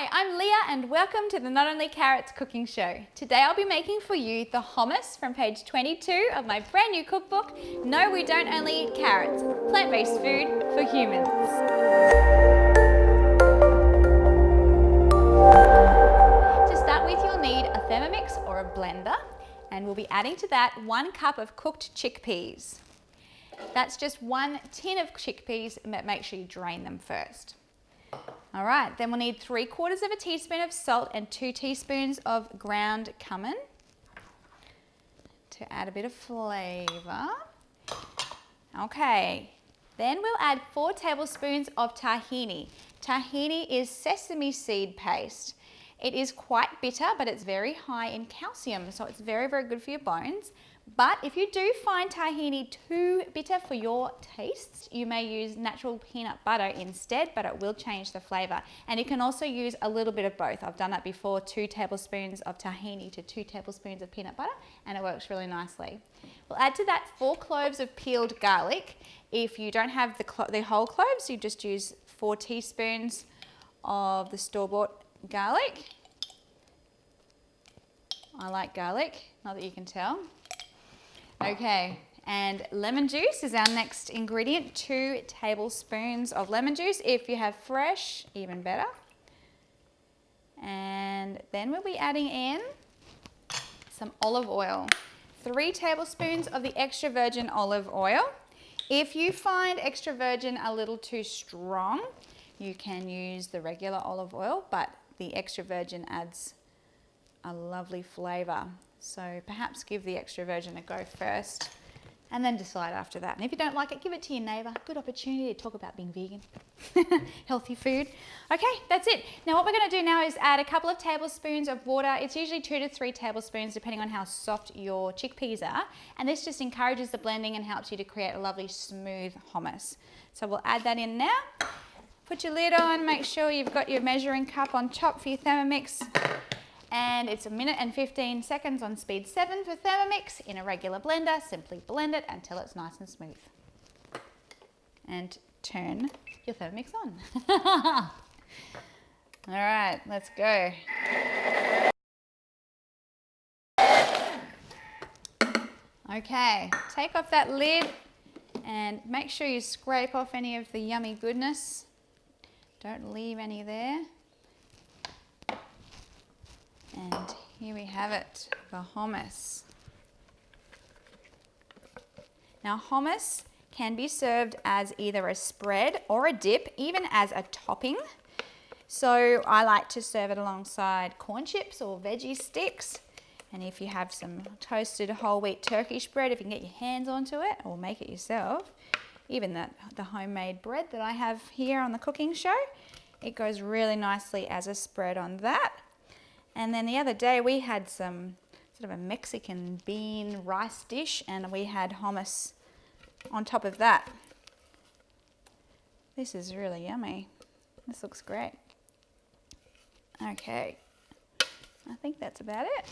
Hi, I'm Leah and welcome to the Not Only Carrots cooking show. Today I'll be making for you the hummus from page 22 of my brand new cookbook, No, We Don't Only Eat Carrots, Plant-Based Food for Humans. To start with, you'll need a Thermomix or a blender, and we'll be adding to that 1 cup of cooked chickpeas. That's just 1 tin of chickpeas, but make sure you drain them first. All right, then we'll need 3/4 of a teaspoon of salt and 2 teaspoons of ground cumin to add a bit of flavour. Okay, then we'll add 4 tablespoons of tahini. Tahini is sesame seed paste. It is quite bitter, but it's very high in calcium, so it's very, very good for your bones. But if you do find tahini too bitter for your tastes, you may use natural peanut butter instead, but it will change the flavour. And you can also use a little bit of both. I've done that before, 2 tablespoons of tahini to 2 tablespoons of peanut butter, and it works really nicely. We'll add to that 4 cloves of peeled garlic. If you don't have the whole cloves, you just use 4 teaspoons of the store-bought garlic. I like garlic, not that you can tell. Okay, and lemon juice is our next ingredient, 2 tablespoons of lemon juice. If you have fresh, even better. And then we'll be adding in some olive oil, 3 tablespoons of the extra virgin olive oil. If you find extra virgin a little too strong, you can use the regular olive oil, but the extra virgin adds a lovely flavour. So perhaps give the extra virgin a go first and then decide after that. And if you don't like it, give it to your neighbour. Good opportunity to talk about being vegan, healthy food. Okay, that's it. Now what we're going to do now is add a couple of tablespoons of water. It's usually 2 to 3 tablespoons depending on how soft your chickpeas are. And this just encourages the blending and helps you to create a lovely smooth hummus. So we'll add that in now. Put your lid on, make sure you've got your measuring cup on top for your Thermomix. And it's 1 minute and 15 seconds on speed 7 for Thermomix. In a regular blender, simply blend it until it's nice and smooth. And turn your Thermomix on. All right, let's go. Okay, take off that lid and make sure you scrape off any of the yummy goodness. Don't leave any there. And here we have it, the hummus. Now hummus can be served as either a spread or a dip, even as a topping. So I like to serve it alongside corn chips or veggie sticks. And if you have some toasted whole wheat Turkish bread, if you can get your hands onto it or make it yourself, even the homemade bread that I have here on the cooking show, it goes really nicely as a spread on that. And then the other day we had some sort of a Mexican bean rice dish and we had hummus on top of that. This is really yummy. This looks great. Okay, I think that's about it.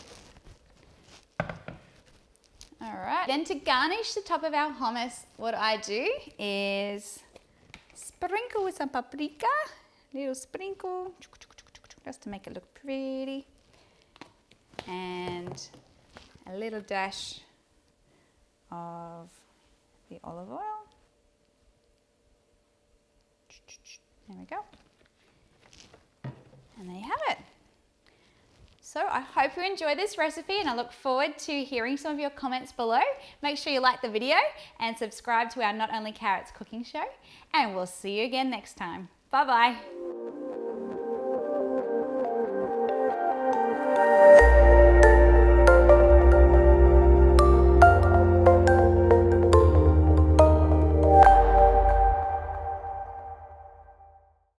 All right, then to garnish the top of our hummus, what I do is sprinkle with some paprika, little sprinkle, just to make it look pretty. And a little dash of the olive oil. There we go. And there you have it. So I hope you enjoy this recipe and I look forward to hearing some of your comments below. Make sure you like the video and subscribe to our Not Only Carrots cooking show, and we'll see you again next time. Bye bye.